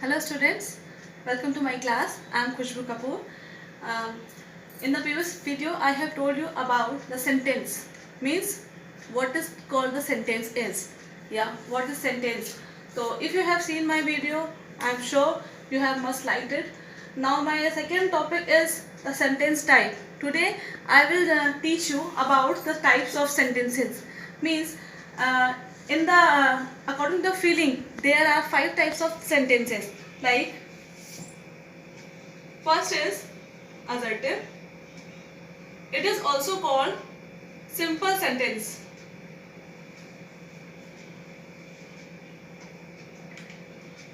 Hello students, welcome to my class. I am Khushbu Kapoor. Um, in the previous video I have told you about the sentence, means what is called the sentence is. Yeah, what is sentence? So if you have seen my video, I am sure you have must liked it. Now my second topic is the sentence type. Today I will teach you about the types of sentences. Means uh, in the according to the feeling there are 5 types of sentences. Like first is assertive. It is also called simple sentence.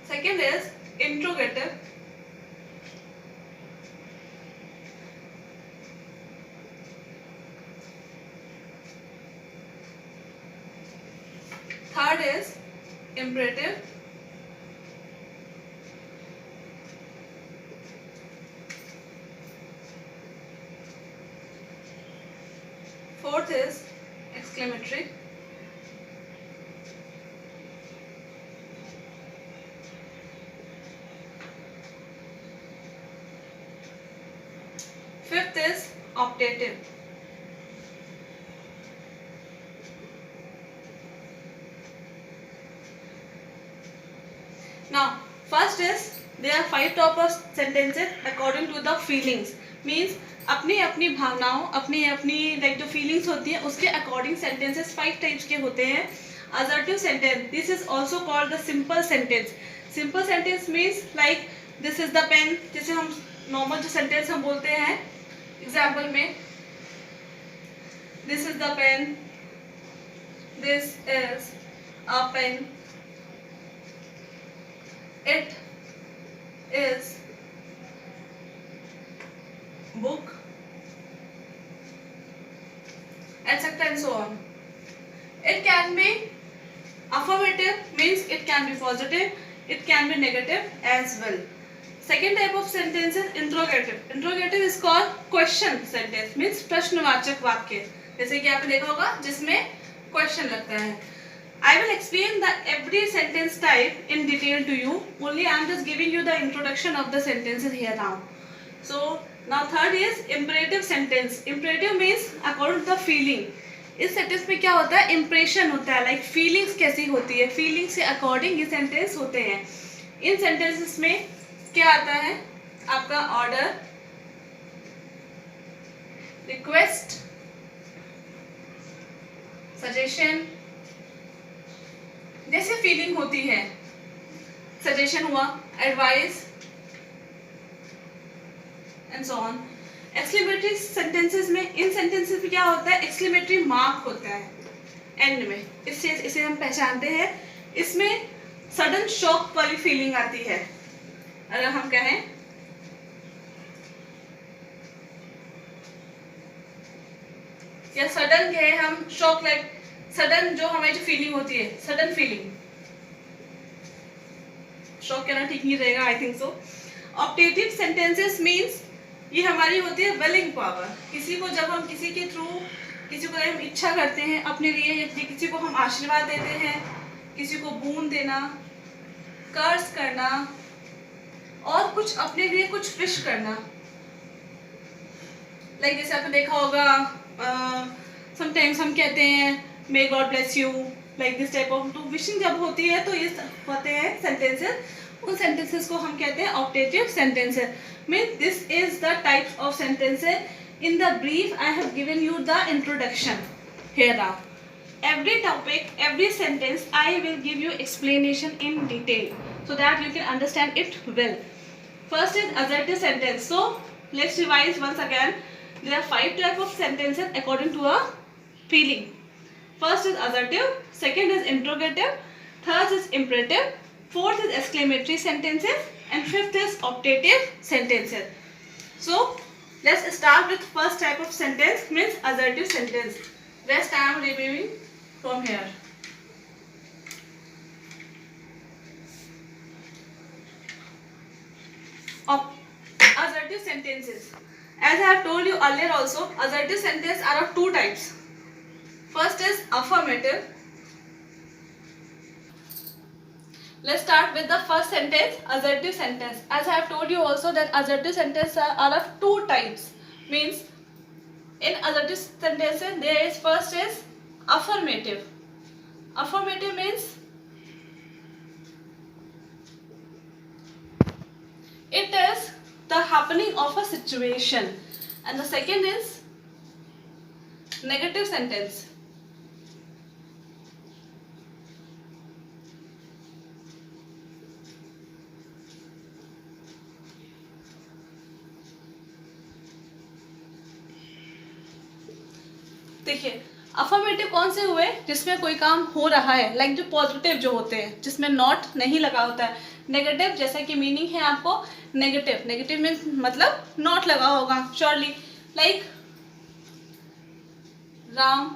Second is interrogative. Third is imperative. Fourth is exclamatory. Fifth is optative. Now, first is there are 5 types of sentences according to the feelings. Means अपनी अपनी भावनाओं अपनी अपनी like जो feelings होती हैं उसके according sentences 5 types के होते हैं. Assertive sentence, this is also called the simple sentence. Simple sentence means like this is the pen, जिसे हम नॉर्मल जो सेंटेंस हम बोलते हैं एग्जाम्पल में, this is the pen, this is a pen, it is book, etc. and so on. It can be affirmative, means it can be positive, it can be negative as well. Second type of sentence is interrogative. Interrogative is called question sentence, means प्रश्नवाचक वाक्य, जैसे कि आपने देखा होगा जिसमें question लगता है. I will explain the every sentence type in detail to you. Only I am just giving you the introduction of the sentences here now. So now third is imperative sentence. Imperative means according to the feeling. इस sentence में क्या होता है, impression होता है, like feelings कैसी होती है, फीलिंग्स के अकॉर्डिंग ये सेंटेंस होते हैं. इन सेंटेंसेस में क्या आता है, आपका ऑर्डर, रिक्वेस्ट, सजेशन, जैसे फीलिंग होती है, सजेशन हुआ, advice and so on. Exclamatory sentences में, इन सेंटेंसेस में क्या होता है, एक्सक्लेमेटरी मार्क होता है एंड में, इससे इसे हम पहचानते हैं. इसमें सडन शॉक वाली फीलिंग आती है. अगर हम कहें या सडन कहें हम, शॉक लाइक सडन जो हमें जो फीलिंग होती है, सडन फीलिंग, शॉक कहना ठीक नहीं रहेगा, I think so. Optative sentences means ये हमारी होती है विलिंग पावर. किसी को जब हम किसी के थ्रू किसी को हम इच्छा करते हैं अपने लिए, या किसी को हम आशीर्वाद देते हैं, किसी को बूंद देना, कर्ज करना और कुछ अपने लिए कुछ विश करना, लाइक जैसे आपने देखा होगा समटाइम्स हम कहते हैं may God bless you, like this type of. तो विशिंग जब होती है तो ये होते हैं सेंटेंसेस. उन सेंटेंसेस को हम कहते हैं optative sentences. Means this is the types of sentences. In the brief I have given you the introduction. Here now every topic, every sentence I will give you explanation in detail so that you can understand it well. First is assertive sentence. So let's revise once again. There are 5 types of sentences according to a feeling. First is assertive, second is interrogative, third is imperative, fourth is exclamatory sentences, and fifth is optative sentences. So let's start with first type of sentence, means assertive sentence. Rest I am reviewing from here. Assertive sentences. As I have told you earlier also, assertive sentences are of 2 types. First is affirmative. Let's start with the first sentence, assertive sentence. As I have told you also that assertive sentences are of two types. Means in assertive sentences there is first is affirmative. Affirmative means it is the happening of a situation, and the second is negative sentence. देखिए affirmative कौन से हुए, जिसमें कोई काम हो रहा है, लाइक जो पॉजिटिव जो होते हैं जिसमें नॉट नहीं लगा होता है. नेगेटिव जैसा कि मीनिंग है आपको, नेगेटिव नेगेटिव मीन्स मतलब नॉट लगा होगा surely. Like Ram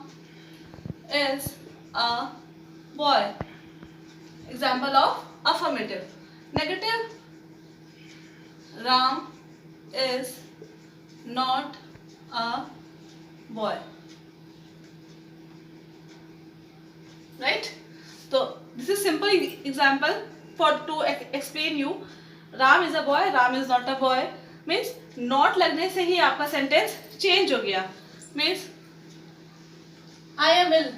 is a boy, example of affirmative. Negative Ram is not a boy. Right? So this is simple example for to explain you. Ram is a boy, Ram is not a boy. Means not लगने से ही आपका sentence change हो गया. Means I am ill.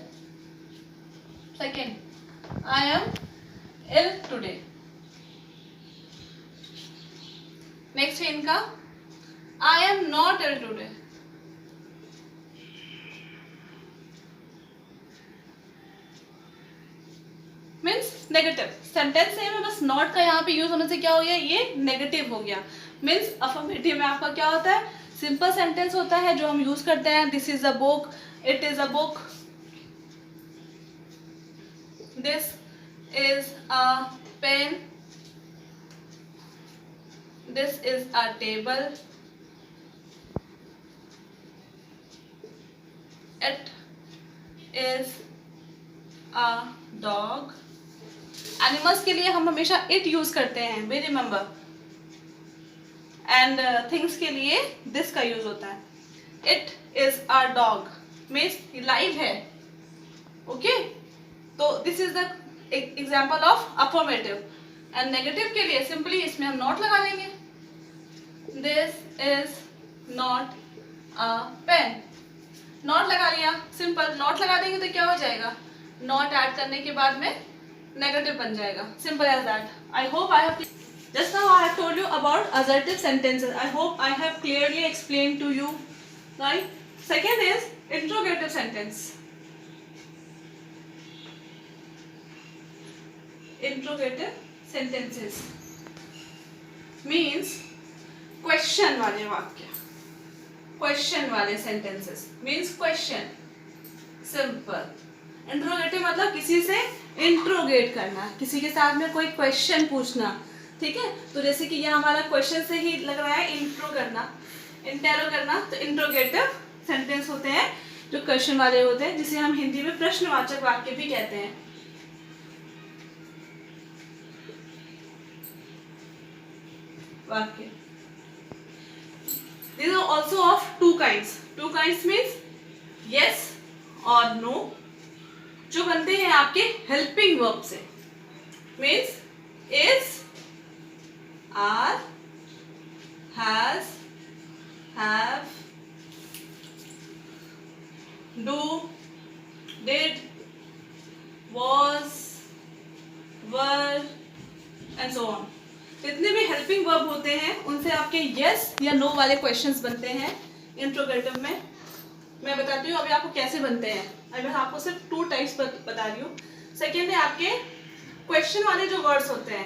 Second, I am ill today. Next है इनका I am not ill today. Means negative. Sentence same है, बस not का यहाँ पे यूज होने से क्या हो गया, ये नेगेटिव हो गया. मीन्स अफर्मेटिव में आपका क्या होता है, सिंपल सेंटेंस होता है जो हम यूज करते हैं. This is a book, it is a book, this is a pen, this is a table, it is a dog. Animals के लिए हम हमेशा इट यूज करते हैं, वी रिमेंबर. एंड थिंग्स के लिए दिस का यूज होता है. It is a dog means live है. ओके, तो this is the example of affirmative. And negative के लिए सिंपली इसमें हम नॉट लगा लेंगे. This is not a pen. Not लगा लिया, सिंपल. नॉट लगा देंगे तो क्या हो जाएगा, नॉट ऐड करने के बाद में नेगेटिव बन जाएगा. Simple as that. I hope I have just now I have told you about assertive sentences. I hope I have clearly explained to you, right? Second is interrogative sentence. Interrogative sentences means question वाले वाक्य, question वाले sentences means question. Simple. Interrogative मतलब किसी से interrogate करना, किसी के साथ में कोई क्वेश्चन पूछना. ठीक है, तो जैसे कि यह हमारा क्वेश्चन से ही लग रहा है इंट्रो करना, इंटेरो करना. तो इंट्रोगेटिव सेंटेंस होते हैं जो क्वेश्चन वाले होते हैं, जिसे हम हिंदी में प्रश्नवाचक वाक्य भी कहते हैं. वाक्य. These are also of two kinds. Two kinds means yes or no, जो बनते हैं आपके हेल्पिंग वर्ब से. Means is, are, has, have, do, did, was, were and so on. जितने भी हेल्पिंग वर्ब होते हैं उनसे आपके यस या नो वाले क्वेश्चंस बनते हैं इंट्रोगेटिव में. मैं बताती हूँ अभी आपको कैसे बनते हैं. अभी मैं आपको सिर्फ टू टाइप्स बता रही हूँ. सेकेंड है आपके क्वेश्चन वाले जो वर्ड्स होते हैं,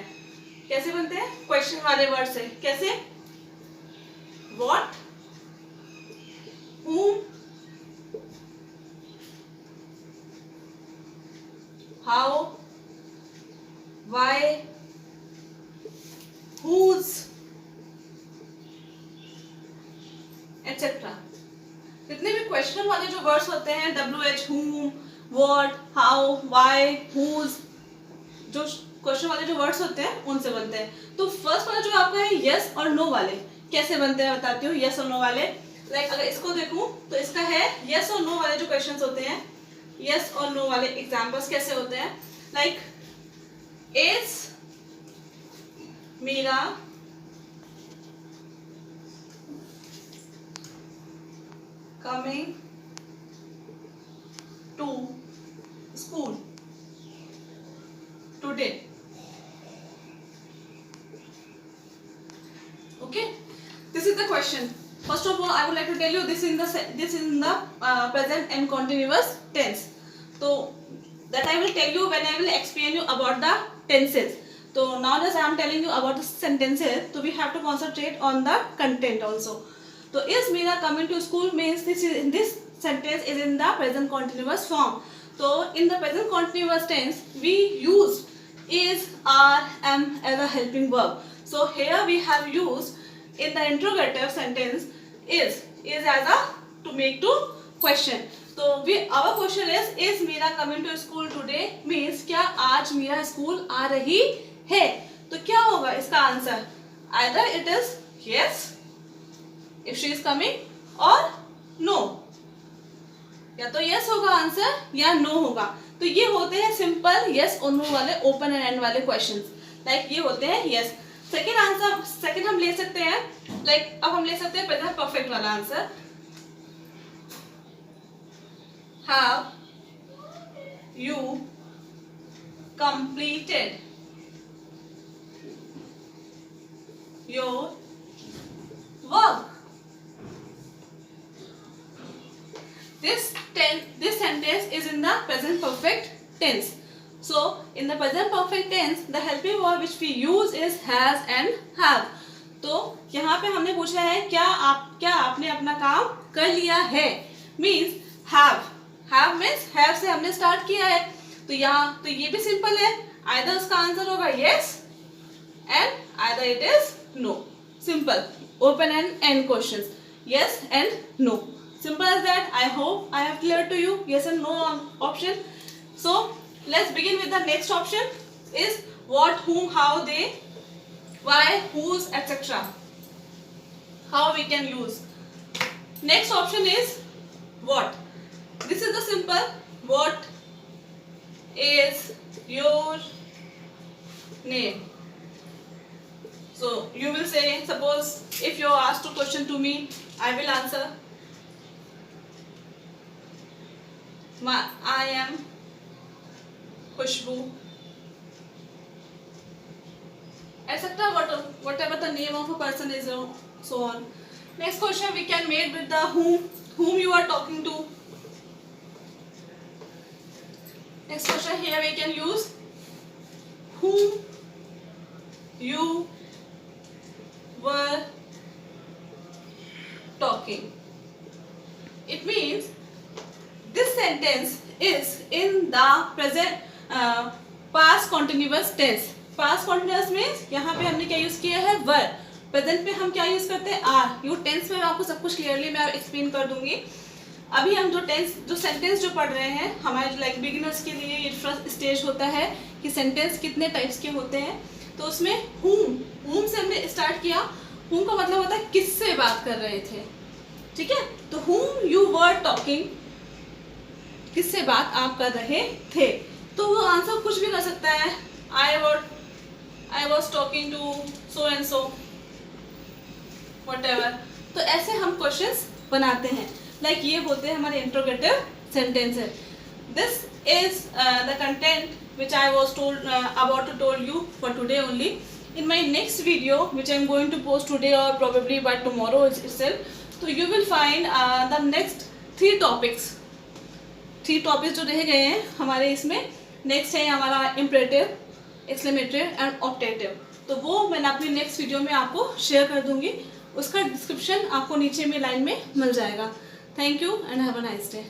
कैसे बनते हैं क्वेश्चन वाले वर्ड से. कैसे, what, whom, how, why, whose, etc. जितने भी क्वेश्चन वाले जो वर्ड्स होते हैं, WH, whom, what, how, why, whose, जो क्वेश्चन वाले जो वर्ड्स होते हैं उनसे बनते हैं. तो फर्स्ट वाला जो आपका है यस और नो वाले, कैसे बनते हैं बताती हूँ. यस और नो वाले, लाइक अगर इसको देखूं तो इसका है यस और नो वाले जो क्वेश्चंस होते हैं, यस और नो वाले एग्जांपल्स कैसे होते हैं. Like is Meera coming to school today. Okay, this is the question. First of all, I would like to tell you this is in the present and continuous tense. So that I will tell you when I will explain you about the tenses. So now as I am telling you about the sentences, so we have to concentrate on the content also. So is Meera coming to school means this sentence is in the present continuous form. So in the present continuous tense we use is, are, am as a helping verb. So here we have used in the interrogative sentence is as a to make to question. So our question is Meera coming to school today means क्या आज Meera school आ रही है. तो क्या होगा इसका answer? Either it is yes if she is coming or no. या तो yes होगा आंसर या no होगा. तो ये होते हैं सिंपल yes और no वाले ओपन एंड एंड वाले क्वेश्चंस. लाइक ये होते हैं yes. सेकेंड आंसर सेकेंड हम ले सकते हैं लाइक अब हम ले सकते हैं प्रेजेंट परफेक्ट वाला answer. Have you completed your work? This sentence is in the present perfect tense. So in the present perfect tense the helping verb which we use is has and have. तो यहाँ पे हमने पूछा है क्या आपने अपना काम कर लिया है means have means have से हमने स्टार्ट किया है. तो यहाँ तो ये भी सिंपल है. either उसका आंसर होगा yes and either it is no. Simple open and end questions, yes and no. Simple as that. I hope I have cleared to you yes and no option. So let's begin with the next option is what, whom, how, they, why, whose, etc. How we can use. Next option is what. This is the simple what is your name. So you will say, suppose if you are asked a question to me, I will answer I am Khushbu, etc. Whatever the name of a person is, so on. Next question we can make with the whom you are talking to. Next question here we can use whom you were talking. It means this sentence is in the present past continuous tense. Past continuous means यहाँ पे हमने क्या use किया है were. Present पे हम क्या use करते हैं are. ये टेंस में आपको सब कुछ क्लियरली मैं एक्सप्लेन कर दूंगी. अभी हम जो सेंटेंस जो पढ़ रहे हैं हमारे लाइक बिगिनर्स के लिए ये फर्स्ट स्टेज होता है कि सेंटेंस कितने टाइप्स के होते हैं. तो उसमें whom से हमने स्टार्ट किया. whom का मतलब होता है किससे बात कर रहे थे. ठीक है. तो whom you were talking, किससे बात आप कर रहे थे. तो वो आंसर कुछ भी कर सकता है. I was talking to so and so, whatever. तो ऐसे हम क्वेश्चंस बनाते हैं. लाइक ये होते हैं हमारे interrogative sentences. This is the content which I was about to told you for today only. In my next video, which I am going to post today or probably by tomorrow itself, so you will find the next 3 topics. 3 topics जो रह गए हैं हमारे इसमें. Next है हमारा imperative, exclamatory and optative. तो वो मैंने अपनी नेक्स्ट वीडियो में आपको शेयर कर दूंगी. उसका डिस्क्रिप्शन आपको नीचे में लाइन में मिल जाएगा. Thank you and have a nice day.